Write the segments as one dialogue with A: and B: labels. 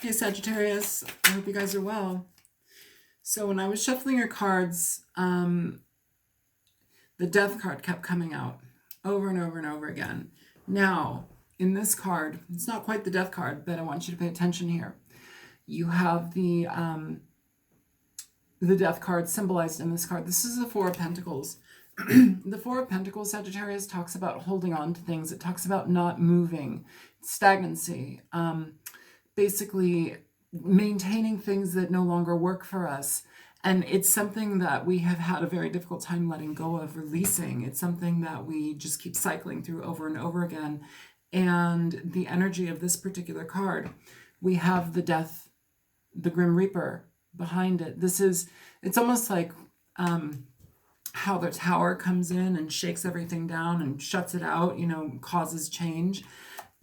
A: Hey Sagittarius, I hope you guys are well. So when I was shuffling your cards, the Death card kept coming out over and over and over again. Now, in this card, it's not quite the Death card, but I want you to pay attention here. You have the Death card symbolized in this card. This is the Four of Pentacles. The Four of Pentacles, Sagittarius, talks about holding on to things. It talks about not moving, stagnancy, basically maintaining things that no longer work for us. And it's something that we have had a very difficult time letting go of, releasing. It's something that we just keep cycling through over and over again. And the energy of this particular card, we have the Death, the Grim Reaper behind it. It's almost like how the Tower comes in and shakes everything down and shuts it out, causes change.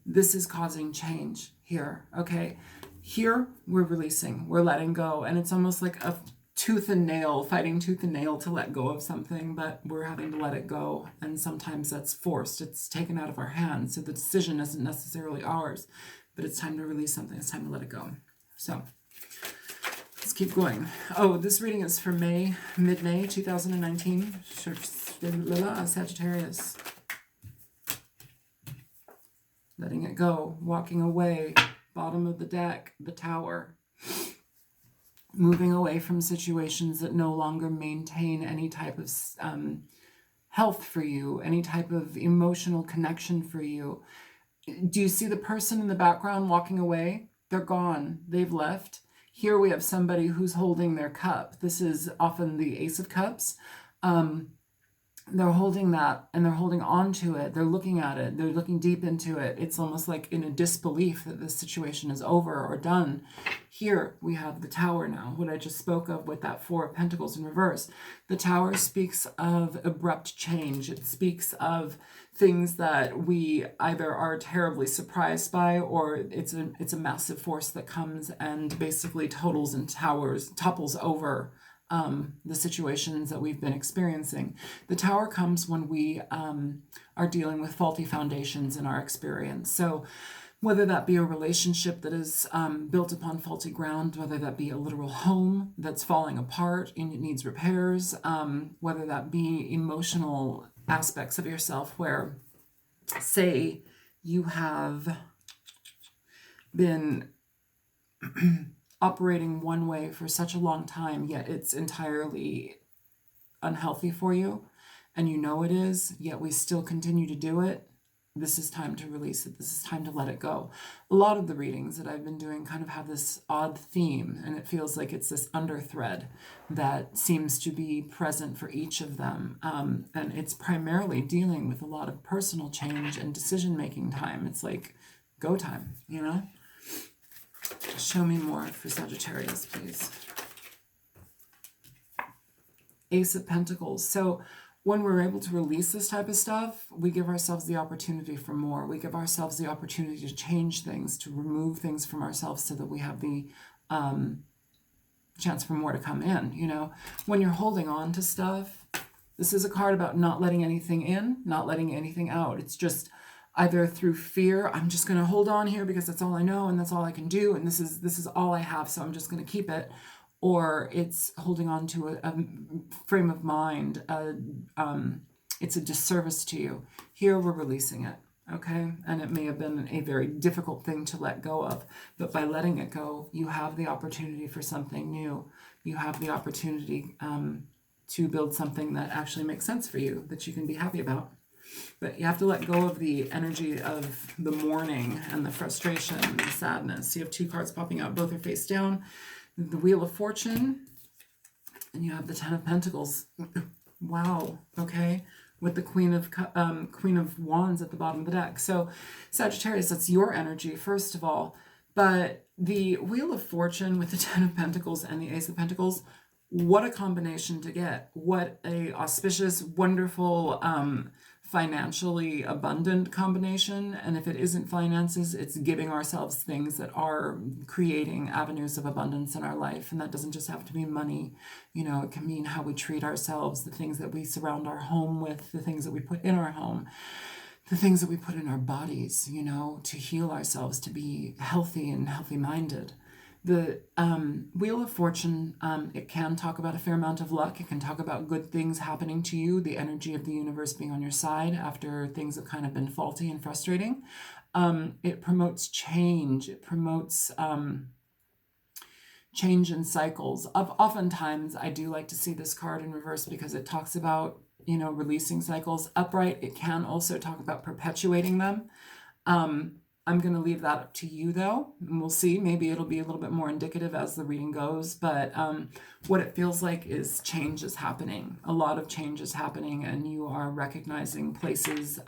A: This is causing change here, okay? Here, we're releasing, we're letting go, and it's almost like a fighting tooth and nail to let go of something, but we're having to let it go, and sometimes that's forced. It's taken out of our hands, so the decision isn't necessarily ours, but it's time to release something. It's time to let it go. So let's keep going. Oh, this reading is for mid-May 2019. Sagittarius. Letting it go, walking away, bottom of the deck, the Tower. Moving away from situations that no longer maintain any type of health for you, any type of emotional connection for you. Do you see the person in the background walking away? They're gone. They've left. Here we have somebody who's holding their cup. This is often the Ace of Cups. They're holding that and they're holding on to it. They're looking at it. They're looking deep into it. It's almost like in a disbelief that this situation is over or done. Here we have the Tower now, what I just spoke of with that Four of Pentacles in reverse. The Tower speaks of abrupt change. It speaks of things that we either are terribly surprised by, or it's a massive force that comes and basically topples over the situations that we've been experiencing. The Tower comes when we are dealing with faulty foundations in our experience. So whether that be a relationship that is built upon faulty ground, whether that be a literal home that's falling apart and it needs repairs, whether that be emotional aspects of yourself where, say, you have been operating one way for such a long time, yet it's entirely unhealthy for you, and you know it is, yet we still continue to do it. This is time to release it. This is time to let it go. A lot of the readings that I've been doing kind of have this odd theme, and it feels like it's this underthread that seems to be present for each of them. And it's primarily dealing with a lot of personal change and decision-making time. It's like go time, Show me more for Sagittarius, please. Ace of Pentacles. So when we're able to release this type of stuff, we give ourselves the opportunity for more. We give ourselves the opportunity to change things, to remove things from ourselves so that we have the chance for more to come in, When you're holding on to stuff, this is a card about not letting anything in, not letting anything out. It's just either through fear, I'm just going to hold on here because that's all I know and that's all I can do, and this is all I have, so I'm just going to keep it. Or it's holding on to a frame of mind. It's a disservice to you. Here we're releasing it, okay? And it may have been a very difficult thing to let go of, but by letting it go, you have the opportunity for something new. You have the opportunity to build something that actually makes sense for you, that you can be happy about. But you have to let go of the energy of the mourning and the frustration and the sadness. You have two cards popping out, both are face down. The Wheel of Fortune, and you have the Ten of Pentacles. Wow, okay, with the Queen of Wands at the bottom of the deck. So Sagittarius, that's your energy, first of all. But the Wheel of Fortune with the Ten of Pentacles and the Ace of Pentacles, what a combination to get. What a auspicious, wonderful, financially abundant combination. And if it isn't finances, it's giving ourselves things that are creating avenues of abundance in our life. And that doesn't just have to be money. It can mean how we treat ourselves, the things that we surround our home with, the things that we put in our home, the things that we put in our bodies, to heal ourselves, to be healthy and healthy-minded. The Wheel of Fortune, it can talk about a fair amount of luck. It can talk about good things happening to you, the energy of the universe being on your side after things have kind of been faulty and frustrating. It promotes change. It promotes change in cycles. Oftentimes, I do like to see this card in reverse because it talks about, you know, releasing cycles. Upright, it can also talk about perpetuating them. I'm going to leave that up to you, though, and we'll see. Maybe it'll be a little bit more indicative as the reading goes, but what it feels like is change is happening. A lot of change is happening, and you are recognizing places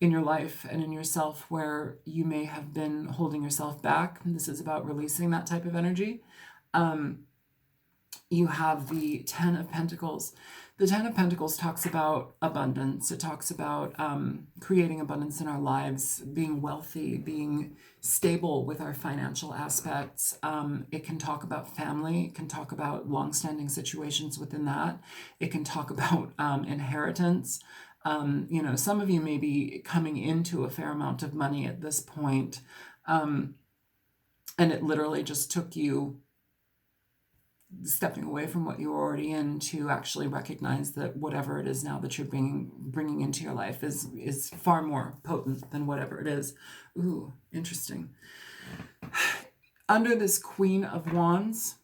A: in your life and in yourself where you may have been holding yourself back. This is about releasing that type of energy. You have the Ten of Pentacles. The Ten of Pentacles talks about abundance. It talks about creating abundance in our lives, being wealthy, being stable with our financial aspects. It can talk about family. It can talk about long-standing situations within that. It can talk about inheritance. You know, some of you may be coming into a fair amount of money at this point, and it literally just took you stepping away from what you were already in to actually recognize that whatever it is now that you're bringing into your life is far more potent than whatever it is. Ooh, interesting. Under this Queen of Wands,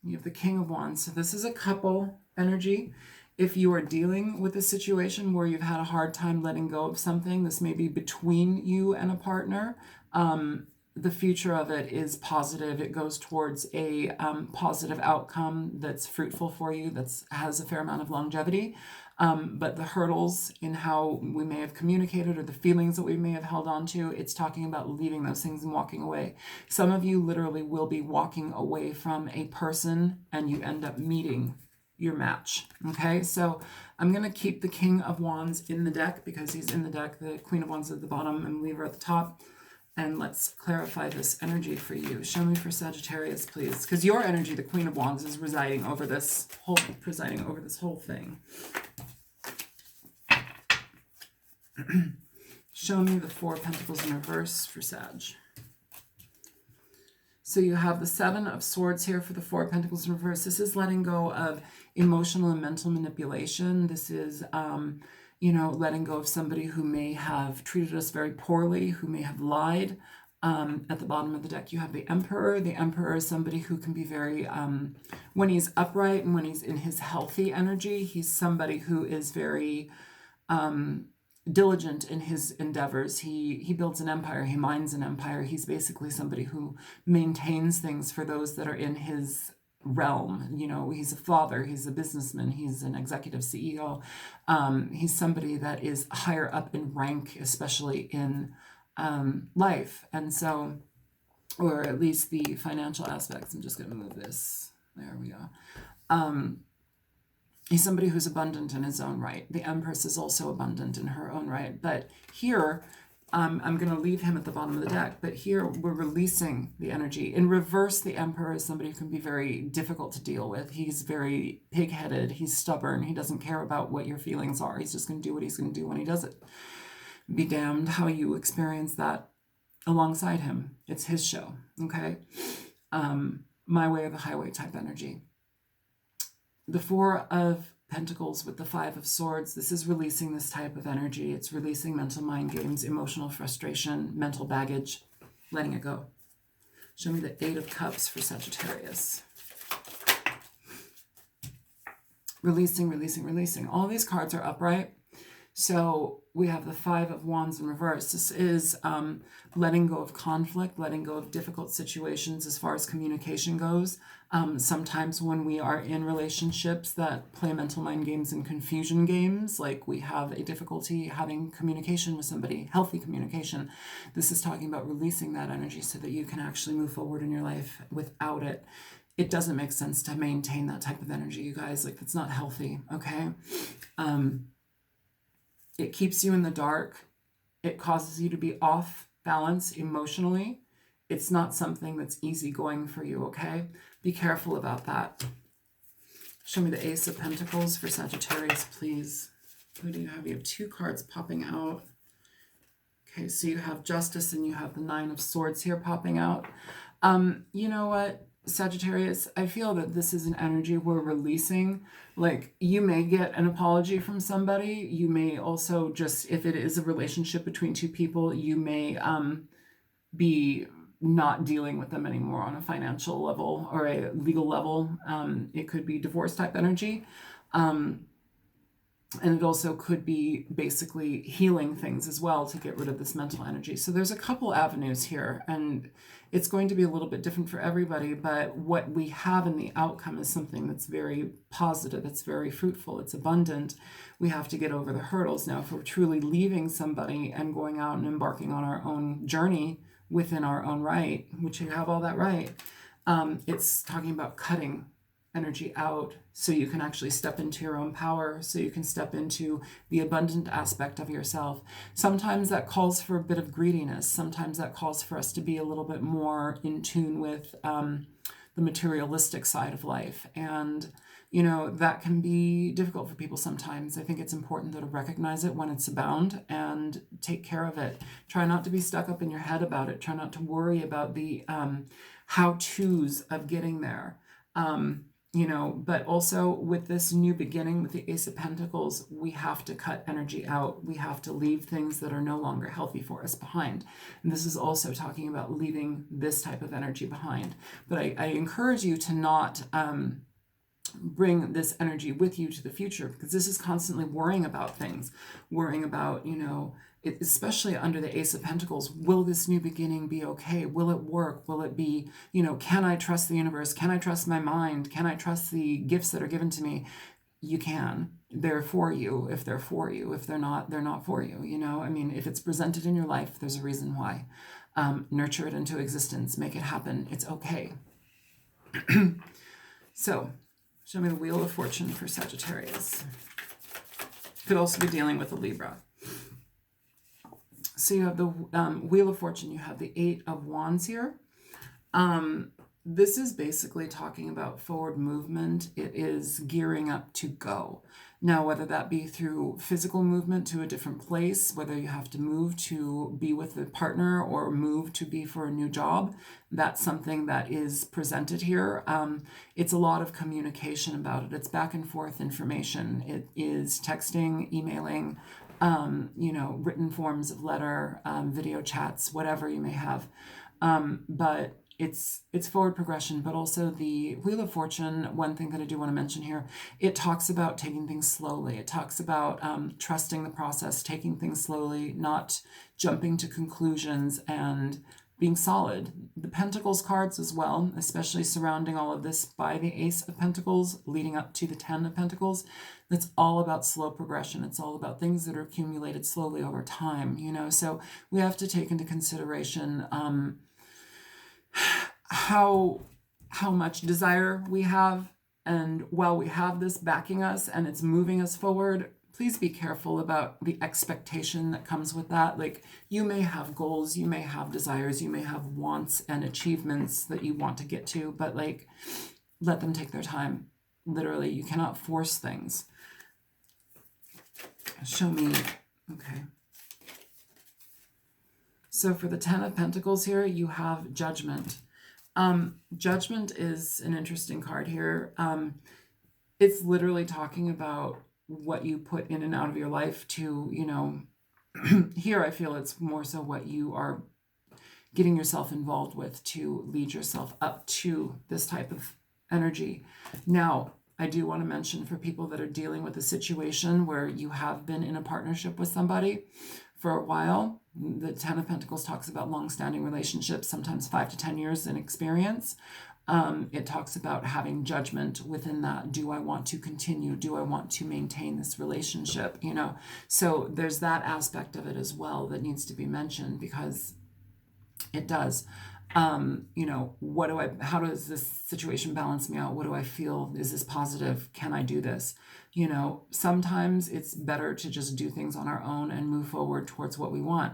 A: you have the King of Wands. So this is a couple energy. If you are dealing with a situation where you've had a hard time letting go of something, this may be between you and a partner. The future of it is positive. It goes towards a positive outcome that's fruitful for you, that has a fair amount of longevity. But the hurdles in how we may have communicated or the feelings that we may have held on to, it's talking about leaving those things and walking away. Some of you literally will be walking away from a person and you end up meeting your match. Okay, so I'm going to keep the King of Wands in the deck because he's in the deck. The Queen of Wands at the bottom and leave her at the top. And let's clarify this energy for you. Show me for Sagittarius, please. Because your energy, the Queen of Wands, is presiding over this whole thing. Show me the Four of Pentacles in reverse for Sag. So you have the Seven of Swords here for the Four of Pentacles in reverse. This is letting go of emotional and mental manipulation. This is you know, letting go of somebody who may have treated us very poorly, who may have lied. At the bottom of the deck, you have the Emperor. The Emperor is somebody who can be very, when he's upright and when he's in his healthy energy, he's somebody who is very diligent in his endeavors. He builds an empire. He mines an empire. He's basically somebody who maintains things for those that are in his realm. You know, he's a father, he's a businessman, he's an executive CEO. He's somebody that is higher up in rank, especially in life. And so, or at least the financial aspects. I'm just going to move this. There we go. He's somebody who's abundant in his own right. The Empress is also abundant in her own right. But here, I'm going to leave him at the bottom of the deck, but here we're releasing the energy. In reverse, the Emperor is somebody who can be very difficult to deal with. He's very pig-headed. He's stubborn. He doesn't care about what your feelings are. He's just going to do what he's going to do when he does it. Be damned how you experience that alongside him. It's his show, okay? My way or the highway type energy. The Four of Pentacles with the Five of Swords. This is releasing this type of energy. It's releasing mental mind games, emotional frustration, mental baggage, letting it go. Show me the Eight of Cups for Sagittarius. Releasing, releasing, releasing. All these cards are upright. So we have the Five of Wands in reverse. This is letting go of conflict, letting go of difficult situations as far as communication goes. Sometimes when we are in relationships that play mental mind games and confusion games, like we have a difficulty having communication with somebody, healthy communication, this is talking about releasing that energy so that you can actually move forward in your life without it. It doesn't make sense to maintain that type of energy, you guys. Like, it's not healthy, okay? It keeps you in the dark. It causes you to be off balance emotionally. It's not something that's easygoing for you, okay? Be careful about that. Show me the Ace of Pentacles for Sagittarius, please. Who do you have? You have two cards popping out. Okay, so you have Justice and you have the Nine of Swords here popping out. You know what, Sagittarius, I feel that this is an energy we're releasing. Like, you may get an apology from somebody. You may also just, if it is a relationship between two people, you may be not dealing with them anymore on a financial level or a legal level. It could be divorce type energy. And it also could be basically healing things as well to get rid of this mental energy. So there's a couple avenues here, and it's going to be a little bit different for everybody, but what we have in the outcome is something that's very positive, it's very fruitful, it's abundant. We have to get over the hurdles. Now, if we're truly leaving somebody and going out and embarking on our own journey within our own right, which you have all that right, it's talking about cutting energy out so you can actually step into your own power, so you can step into the abundant aspect of yourself. Sometimes that calls for a bit of greediness. Sometimes that calls for us to be a little bit more in tune with the materialistic side of life. And, you know, that can be difficult for people sometimes. I think it's important though to recognize it when it's abound and take care of it. Try not to be stuck up in your head about it. Try not to worry about the how-tos of getting there. You know, but also with this new beginning with the Ace of Pentacles, we have to cut energy out. We have to leave things that are no longer healthy for us behind. And this is also talking about leaving this type of energy behind. But I encourage you to not bring this energy with you to the future, because this is constantly worrying about things, worrying about, you know, especially under the Ace of Pentacles, will this new beginning be okay? Will it work? Will it be, you know, can I trust the universe? Can I trust my mind? Can I trust the gifts that are given to me? You can. They're for you if they're for you. If they're not for you. You know, I mean, if it's presented in your life, there's a reason why. Nurture it into existence. Make it happen. It's okay. So, show me the Wheel of Fortune for Sagittarius. Could also be dealing with a Libra. So you have the Wheel of Fortune, you have the Eight of Wands here. This is basically talking about forward movement. It is gearing up to go. Now, whether that be through physical movement to a different place, whether you have to move to be with a partner or move to be for a new job, that's something that is presented here. It's a lot of communication about it. It's back and forth information. It is texting, emailing, you know, written forms of letter, video chats, whatever you may have. But it's forward progression, but also the Wheel of Fortune, one thing that I do want to mention here, it talks about taking things slowly. It talks about trusting the process, taking things slowly, not jumping to conclusions, and being solid. The Pentacles cards as well, especially surrounding all of this by the Ace of Pentacles, leading up to the Ten of Pentacles. That's all about slow progression. It's all about things that are accumulated slowly over time, you know. So we have to take into consideration how much desire we have, and while we have this backing us and it's moving us forward, please be careful about the expectation that comes with that. Like, you may have goals, you may have desires, you may have wants and achievements that you want to get to, but like, let them take their time. Literally, you cannot force things. Show me, okay. So for the Ten of Pentacles here, you have Judgment. Judgment is an interesting card here. It's literally talking about what you put in and out of your life to, you know, here I feel it's more so what you are getting yourself involved with to lead yourself up to this type of energy. Now, I do want to mention for people that are dealing with a situation where you have been in a partnership with somebody for a while, the Ten of Pentacles talks about long-standing relationships, sometimes 5 to 10 years in experience. It talks about having judgment within that. Do I want to continue? Do I want to maintain this relationship? You know, so there's that aspect of it as well that needs to be mentioned, because it does. You know, how does this situation balance me out? What do I feel? Is this positive? Can I do this? You know, sometimes it's better to just do things on our own and move forward towards what we want.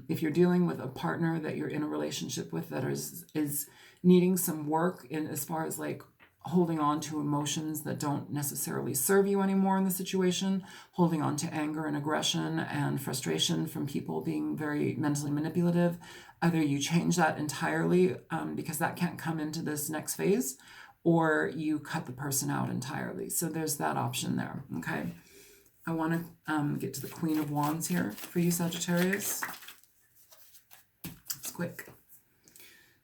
A: If you're dealing with a partner that you're in a relationship with that is needing some work in as far as like holding on to emotions that don't necessarily serve you anymore in the situation, holding on to anger and aggression and frustration from people being very mentally manipulative. Either you change that entirely because that can't come into this next phase, or you cut the person out entirely. So there's that option there, okay? I want to get to the Queen of Wands here for you, Sagittarius. It's quick.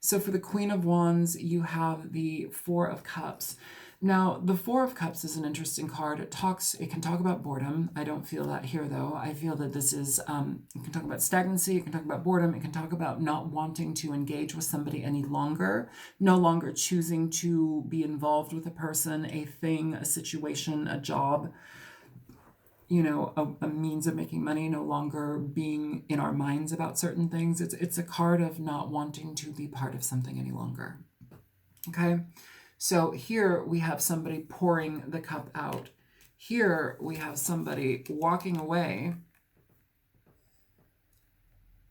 A: So for the Queen of Wands, you have the Four of Cups. Now, the Four of Cups is an interesting card. It can talk about boredom. I don't feel that here, though. I feel that this is, it can talk about stagnancy, it can talk about boredom, it can talk about not wanting to engage with somebody any longer, no longer choosing to be involved with a person, a thing, a situation, a job, you know, a means of making money, no longer being in our minds about certain things. It's a card of not wanting to be part of something any longer. Okay, so here we have somebody pouring the cup out. Here we have somebody walking away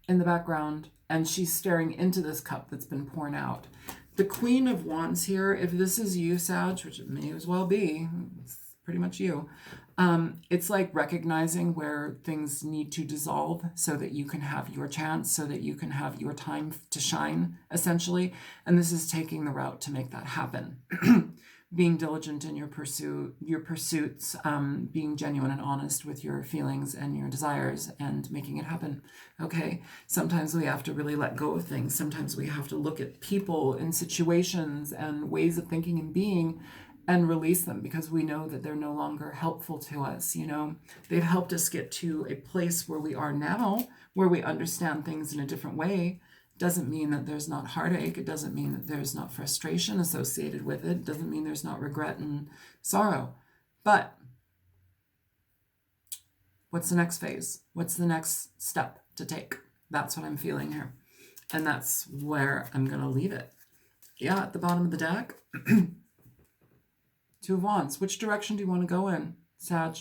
A: in the background, and she's staring into this cup that's been poured out. The Queen of Wands here, if this is you, Sag, which it may as well be, it's pretty much you, it's like recognizing where things need to dissolve so that you can have your chance, so that you can have your time to shine, essentially. And this is taking the route to make that happen. Being diligent in your pursuits, being genuine and honest with your feelings and your desires, and making it happen. Okay, sometimes we have to really let go of things. Sometimes we have to look at people and situations and ways of thinking and being and release them because we know that they're no longer helpful to us. You know, they've helped us get to a place where we are now, where we understand things in a different way. Doesn't mean that there's not heartache. It doesn't mean that there's not frustration associated with it. It doesn't mean there's not regret and sorrow. But what's the next phase? What's the next step to take? That's what I'm feeling here. And that's where I'm going to leave it. Yeah, at the bottom of the deck. Two of Wands. Which direction do you want to go in, Sag?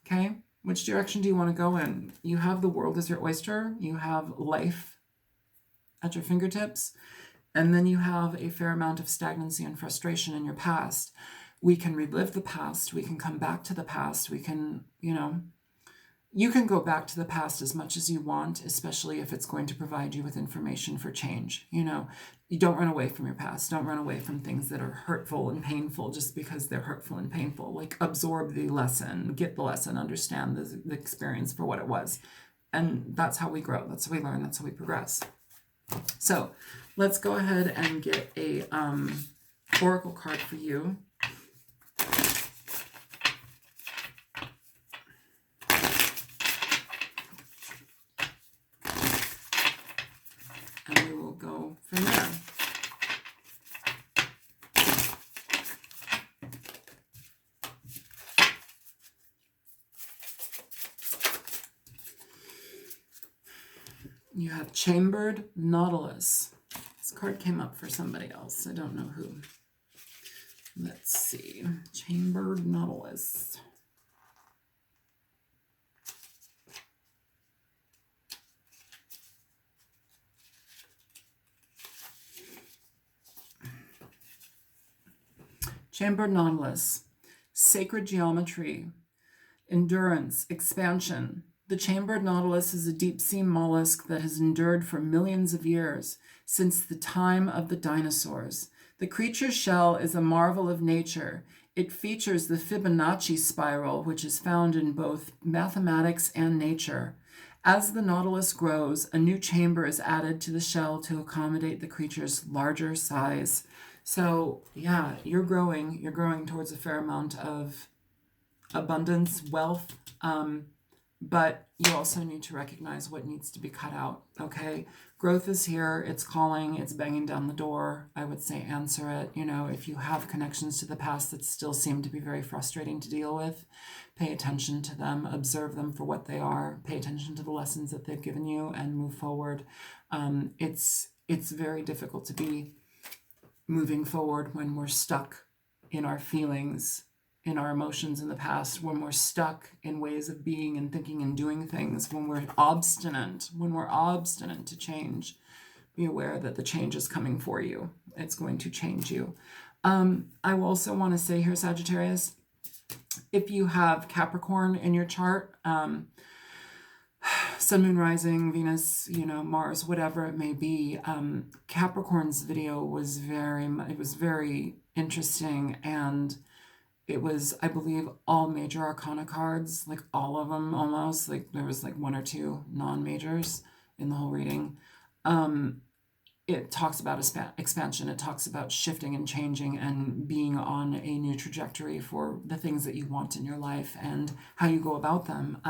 A: Okay. Which direction do you want to go in? You have the world as your oyster. You have life at your fingertips. And then you have a fair amount of stagnancy and frustration in your past. We can relive the past. We can come back to the past. We can, you know, you can go back to the past as much as you want, especially if it's going to provide you with information for change. You know, you don't run away from your past. Don't run away from things that are hurtful and painful just because they're hurtful and painful. Like, absorb the lesson, get the lesson, understand the experience for what it was. And that's how we grow. That's how we learn. That's how we progress. So let's go ahead and get a oracle card for you. And we will go from there. You have Chambered Nautilus. This card came up for somebody else. I don't know who. Let's see. Chambered Nautilus. Chambered Nautilus. Sacred geometry. Endurance. Expansion. The chambered nautilus is a deep-sea mollusk that has endured for millions of years, since the time of the dinosaurs. The creature's shell is a marvel of nature. It features the Fibonacci spiral, which is found in both mathematics and nature. As the nautilus grows, a new chamber is added to the shell to accommodate the creature's larger size. So, yeah, you're growing. You're growing towards a fair amount of abundance, wealth, but you also need to recognize what needs to be cut out, okay? Growth is here. It's calling. It's banging down the door. I would say answer it. You know, if you have connections to the past that still seem to be very frustrating to deal with, pay attention to them. Observe them for what they are. Pay attention to the lessons that they've given you and move forward. It's very difficult to be moving forward when we're stuck in our feelings, in our emotions in the past, when we're stuck in ways of being and thinking and doing things, when we're obstinate to change. be aware that the change is coming for you. It's going to change you. I will also want to say here, Sagittarius, if you have Capricorn in your chart, Sun, Moon, Rising, Venus, you know, Mars, whatever it may be, Capricorn's video was very interesting, and it was, I believe, all major arcana cards, like all of them almost. Like there was like one or two non-majors in the whole reading. It talks about expansion. It talks about shifting and changing and being on a new trajectory for the things that you want in your life and how you go about them.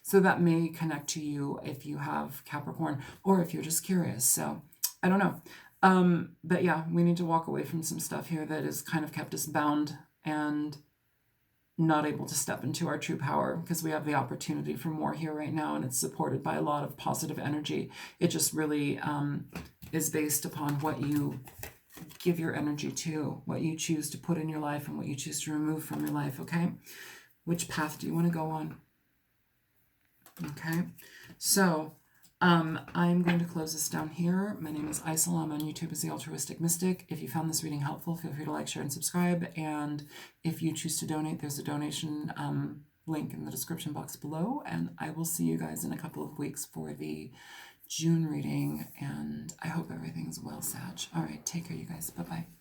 A: So that may connect to you if you have Capricorn or if you're just curious. So I don't know. But yeah, we need to walk away from some stuff here that has kind of kept us bound and not able to step into our true power, because we have the opportunity for more here right now, and it's supported by a lot of positive energy. It just really is based upon what you give your energy to, what you choose to put in your life and what you choose to remove from your life, okay? Which path do you want to go on? Okay, so I'm going to close this down here. My name is Isel. I'm on YouTube as The Altruistic Mystic. If you found this reading helpful, feel free to like, share, and subscribe. And if you choose to donate, there's a donation link in the description box below. And I will see you guys in a couple of weeks for the June reading. And I hope everything's well, Sag. All right, take care, you guys. Bye-bye.